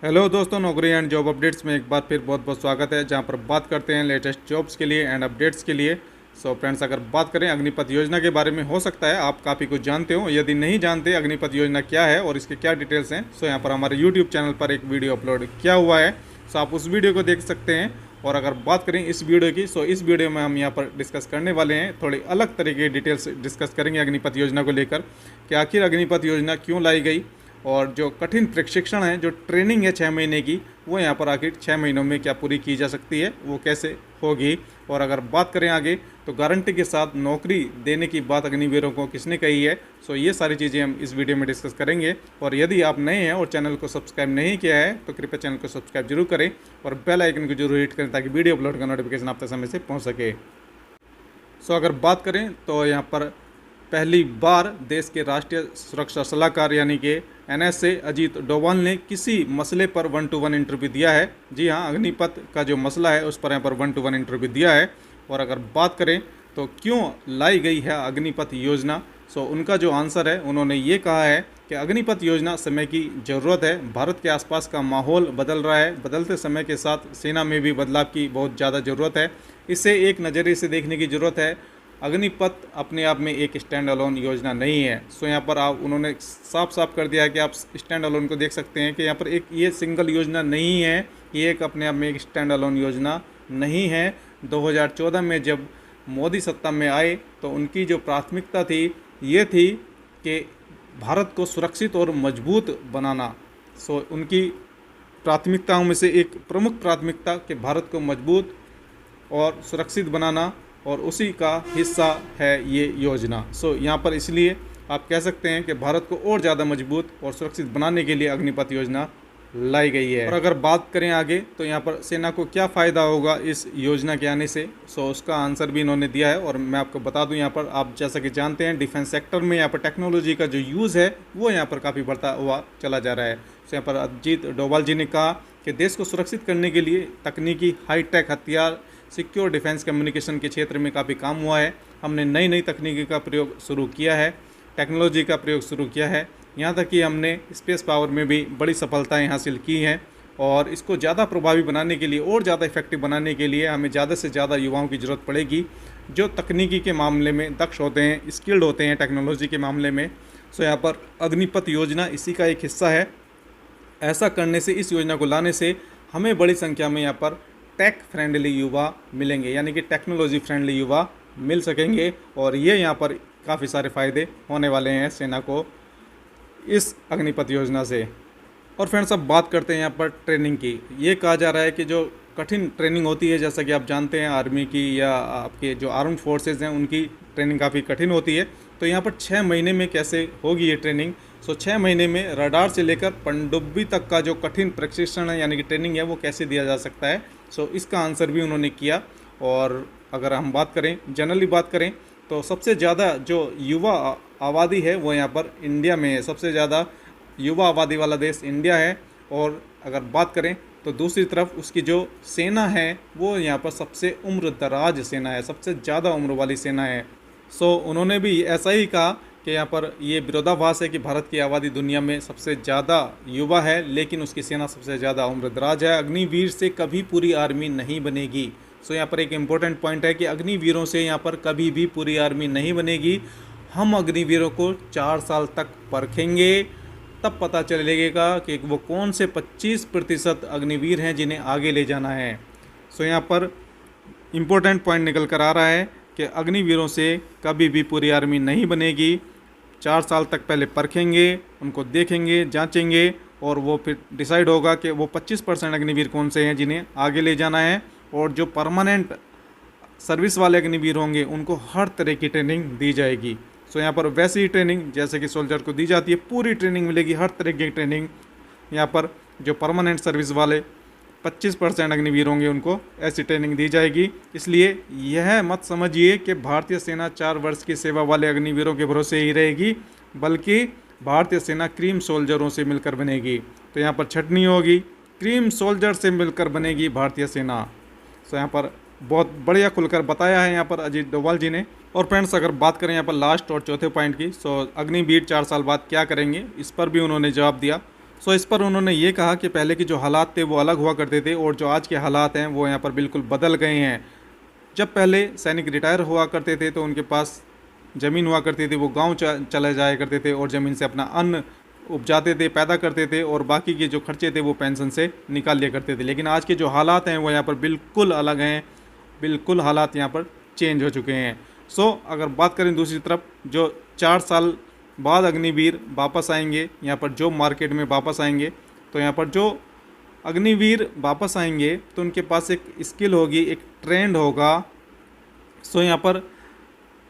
Hello दोस्तों, नौकरी and job updates में एक बार फिर बहुत बहुत स्वागत है, जहां पर बात करते हैं लेटेस्ट जॉब्स के लिए एंड अपडेट्स के लिए। सो फ्रेंड्स, अगर बात करें अग्निपथ योजना के बारे में, हो सकता है आप काफ़ी कुछ जानते हो। यदि नहीं जानते अग्निपथ योजना क्या है और इसके क्या डिटेल्स हैं, सो यहाँ पर हमारे यूट्यूब चैनल पर एक वीडियो अपलोड किया हुआ है, सो आप उस वीडियो को देख सकते हैं। और अगर बात करें इस वीडियो की, सो इस वीडियो में हम यहाँ पर डिस्कस करने वाले हैं, थोड़ी अलग तरीके की डिटेल्स डिस्कस करेंगे अग्निपथ योजना को लेकर कि आखिर अग्निपथ योजना क्यों लाई गई और जो कठिन प्रशिक्षण है, जो ट्रेनिंग है 6 महीने की, वो यहाँ पर आखिर 6 महीनों में क्या पूरी की जा सकती है, वो कैसे होगी। और अगर बात करें आगे, तो गारंटी के साथ नौकरी देने की बात अग्निवीरों को किसने कही है। सो ये सारी चीज़ें हम इस वीडियो में डिस्कस करेंगे। और यदि आप नए हैं और चैनल को सब्सक्राइब नहीं किया है तो कृपया चैनल को सब्सक्राइब जरूर करें और बेल आइकन को जरूर हिट करें ताकि वीडियो अपलोड का नोटिफिकेशन आप तक समय से पहुँच सके। सो अगर बात करें तो यहाँ पर पहली बार देश के राष्ट्रीय सुरक्षा सलाहकार यानी कि NSA अजीत डोभाल ने किसी मसले पर 1-to-1 इंटरव्यू दिया है। जी हाँ, अग्निपथ का जो मसला है उस पर यहाँ पर 1-to-1 इंटरव्यू दिया है। और अगर बात करें तो क्यों लाई गई है अग्निपथ योजना, सो उनका जो आंसर है, उन्होंने ये कहा है कि अग्निपथ योजना समय की ज़रूरत है। भारत के आसपास का माहौल बदल रहा है, बदलते समय के साथ सेना में भी बदलाव की बहुत ज़्यादा ज़रूरत है। इसे एक नज़रिए से देखने की ज़रूरत है। अग्निपथ अपने आप में एक स्टैंड अलोन योजना नहीं है। सो यहाँ पर आप उन्होंने साफ साफ कर दिया है कि आप स्टैंड अलोन को देख सकते हैं कि यहाँ पर एक ये सिंगल योजना नहीं है, ये एक अपने आप में एक स्टैंड अलोन योजना नहीं है। 2014 में जब मोदी सत्ता में आए तो उनकी जो प्राथमिकता थी ये थी कि भारत को सुरक्षित और मजबूत बनाना। सो उनकी प्राथमिकताओं में से एक प्रमुख प्राथमिकता कि भारत को मजबूत और सुरक्षित बनाना, और उसी का हिस्सा है ये योजना। सो यहाँ पर इसलिए आप कह सकते हैं कि भारत को और ज़्यादा मजबूत और सुरक्षित बनाने के लिए अग्निपथ योजना लाई गई है। और अगर बात करें आगे तो यहाँ पर सेना को क्या फ़ायदा होगा इस योजना के आने से, सो उसका आंसर भी इन्होंने दिया है। और मैं आपको बता दूँ, यहाँ पर आप जैसा कि जानते हैं डिफेंस सेक्टर में यहाँ पर टेक्नोलॉजी का जो यूज़ है वो यहाँ पर काफ़ी बढ़ता हुआ चला जा रहा है। सो यहाँ पर अजीत डोभाल जी ने कहा कि देश को सुरक्षित करने के लिए तकनीकी हाईटेक हथियार, सिक्योर डिफेंस कम्युनिकेशन के क्षेत्र में काफ़ी काम हुआ है। हमने नई नई तकनीकी का प्रयोग शुरू किया है, टेक्नोलॉजी का प्रयोग शुरू किया है। यहाँ तक कि हमने स्पेस पावर में भी बड़ी सफलताएं हासिल की हैं। और इसको ज़्यादा प्रभावी बनाने के लिए और ज़्यादा इफेक्टिव बनाने के लिए हमें ज़्यादा से ज़्यादा युवाओं की ज़रूरत पड़ेगी जो तकनीकी के मामले में दक्ष होते हैं, स्किल्ड होते हैं टेक्नोलॉजी के मामले में। सो यहाँ पर अग्निपथ योजना इसी का एक हिस्सा है। ऐसा करने से, इस योजना को लाने से हमें बड़ी संख्या में यहाँ पर टेक फ्रेंडली युवा मिलेंगे, यानी कि टेक्नोलॉजी फ्रेंडली युवा मिल सकेंगे। और ये यहाँ पर काफ़ी सारे फ़ायदे होने वाले हैं सेना को इस अग्निपथ योजना से। और फ्रेंड्स, अब बात करते हैं यहाँ पर ट्रेनिंग की। ये कहा जा रहा है कि जो कठिन ट्रेनिंग होती है, जैसा कि आप जानते हैं आर्मी की या आपके जो आर्म फोर्सेज हैं उनकी ट्रेनिंग काफ़ी कठिन होती है। तो यहाँ पर 6 महीने में कैसे होगी ये ट्रेनिंग। सो 6 महीने में रडार से लेकर पनडुब्बी तक का जो कठिन प्रशिक्षण है यानी कि ट्रेनिंग है वो कैसे दिया जा सकता है। सो इसका आंसर भी उन्होंने किया। और अगर हम बात करें, जनरली बात करें, तो सबसे ज़्यादा जो युवा आबादी है वो यहाँ पर इंडिया में है। सबसे ज़्यादा युवा आबादी वाला देश इंडिया है। और अगर बात करें तो दूसरी तरफ उसकी जो सेना है वो यहाँ पर सबसे उम्र दराज सेना है, सबसे ज़्यादा उम्र वाली सेना है। सो उन्होंने भी ऐसा ही कहा कि यहाँ पर ये विरोधाभास है कि भारत की आबादी दुनिया में सबसे ज़्यादा युवा है लेकिन उसकी सेना सबसे ज़्यादा उम्र दराज है। अग्निवीर से कभी पूरी आर्मी नहीं बनेगी। सो यहाँ पर एक इम्पोर्टेंट पॉइंट है कि अग्निवीरों से यहाँ पर कभी भी पूरी आर्मी नहीं बनेगी। हम अग्निवीरों को 4 साल तक परखेंगे, तब पता चलेगा कि वो कौन से 25% अग्निवीर हैं जिन्हें आगे ले जाना है। सो यहाँ पर इम्पोर्टेंट पॉइंट निकल कर आ रहा है कि अग्निवीरों से कभी भी पूरी आर्मी नहीं बनेगी। 4 साल तक पहले परखेंगे, उनको देखेंगे, जांचेंगे और वो फिर डिसाइड होगा कि वो 25% अग्निवीर कौन से हैं जिन्हें आगे ले जाना है। और जो परमानेंट सर्विस वाले अग्निवीर होंगे उनको हर तरह की ट्रेनिंग दी जाएगी। सो यहाँ पर वैसी ही ट्रेनिंग जैसे कि सोल्जर को दी जाती है, पूरी ट्रेनिंग मिलेगी, हर तरह की ट्रेनिंग। यहाँ पर जो परमानेंट सर्विस वाले 25% अग्निवीर होंगे उनको ऐसी ट्रेनिंग दी जाएगी। इसलिए यह मत समझिए कि भारतीय सेना 4 वर्ष की सेवा वाले अग्निवीरों के भरोसे ही रहेगी, बल्कि भारतीय सेना क्रीम सोल्जरों से मिलकर बनेगी। तो यहाँ पर छटनी होगी, क्रीम सोल्जर से मिलकर बनेगी भारतीय सेना। सो यहाँ पर बहुत बढ़िया खुलकर बताया है यहाँ पर अजीत डोभाल जी ने। और फ्रेंड्स, अगर बात करें यहाँ पर लास्ट और चौथे पॉइंट की, सो अग्निवीर 4 साल बाद क्या करेंगे, इस पर भी उन्होंने जवाब दिया। सो इस पर उन्होंने ये कहा कि पहले के जो हालात थे वो अलग हुआ करते थे और जो आज के हालात हैं वो यहाँ पर बिल्कुल बदल गए हैं। जब पहले सैनिक रिटायर हुआ करते थे तो उनके पास ज़मीन हुआ करती थी, वो गांव चले जाया करते थे और ज़मीन से अपना अन्न उपजाते थे, पैदा करते थे और बाकी के जो खर्चे थे वो पेंशन से निकाल लिया करते थे। लेकिन आज के जो हालात हैं वो यहाँ पर बिल्कुल अलग हैं, बिल्कुल हालात यहाँ पर चेंज हो चुके हैं। सो अगर बात करें दूसरी तरफ, जो 4 साल बाद अग्निवीर वापस आएंगे, यहाँ पर जॉब मार्केट में वापस आएंगे, तो यहाँ पर जो अग्निवीर वापस आएंगे तो उनके पास एक स्किल होगी, एक ट्रेंड होगा। सो यहाँ पर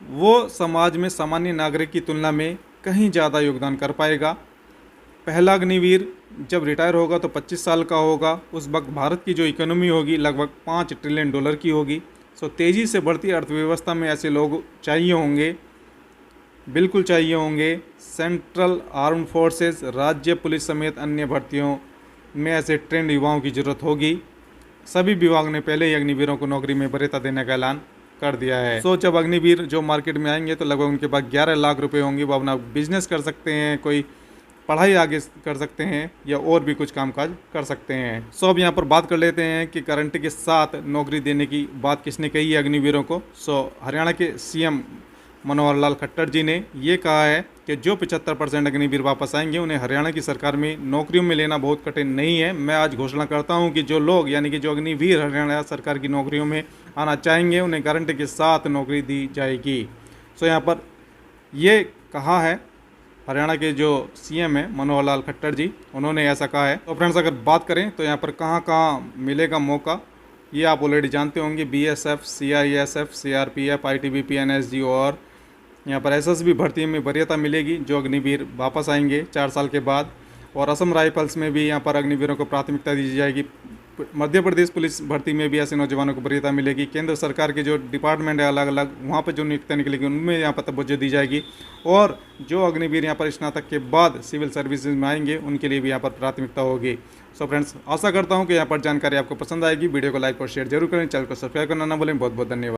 वो समाज में सामान्य नागरिक की तुलना में कहीं ज़्यादा योगदान कर पाएगा। पहला अग्निवीर जब रिटायर होगा तो 25 साल का होगा। उस वक्त भारत की जो इकोनॉमी होगी लगभग $5 ट्रिलियन की होगी। सो तेज़ी से बढ़ती अर्थव्यवस्था में ऐसे लोग चाहिए होंगे, बिल्कुल चाहिए होंगे। सेंट्रल आर्म्ड फोर्सेस, राज्य पुलिस समेत अन्य भर्तियों में ऐसे ट्रेंड युवाओं की ज़रूरत होगी। सभी विभाग ने पहले ही अग्निवीरों को नौकरी में वरीयता देने का ऐलान कर दिया है। सो जब अग्निवीर जो मार्केट में आएंगे तो लगभग उनके पास 11 लाख रुपए होंगे। वो अपना बिजनेस कर सकते हैं, कोई पढ़ाई आगे कर सकते हैं या और भी कुछ कामकाज कर सकते हैं। सो अब यहाँ पर बात कर लेते हैं कि गारंटी के साथ नौकरी देने की बात किसने कही है अग्निवीरों को। सो हरियाणा के सीएम मनोहर लाल खट्टर जी ने ये कहा है कि जो 75% अग्निवीर वापस आएंगे उन्हें हरियाणा की सरकार में नौकरियों में लेना बहुत कठिन नहीं है। मैं आज घोषणा करता हूं कि जो लोग यानी कि जो अग्निवीर हरियाणा सरकार की नौकरियों में आना चाहेंगे उन्हें गारंटी के साथ नौकरी दी जाएगी। सो यहाँ पर ये कहा है हरियाणा के जो सीएम हैं मनोहर लाल खट्टर जी, उन्होंने ऐसा कहा है। तो फ्रेंड्स अगर बात करें तो यहाँ पर कहाँ कहाँ मिलेगा मौका, ये आप ऑलरेडी जानते होंगे। BSF, CISF, CRPF, ITBP, NSG और यहाँ पर SSB भर्ती में वरीयता मिलेगी जो अग्निवीर वापस आएंगे 4 साल के बाद। और असम राइफल्स में भी यहाँ पर अग्निवीरों को प्राथमिकता दी जाएगी। मध्य प्रदेश पुलिस भर्ती में भी ऐसे नौजवानों को वरीयता मिलेगी। केंद्र सरकार के जो डिपार्टमेंट है अलग अलग, वहाँ पर जो नियुक्तियाँ निकलेगी उनमें यहाँ पर तवज्जो दी जाएगी। और जो अग्निवीर यहाँ पर स्नातक के बाद सिविल सर्विसेज में आएंगे उनके लिए भी यहाँ पर प्राथमिकता होगी। सो फ्रेंड्स आशा करता हूँ कि यहाँ पर जानकारी आपको पसंद आएगी। वीडियो को लाइक और शेयर जरूर करें, चैनल को सब्सक्राइब करना ना भूलें। बहुत बहुत धन्यवाद।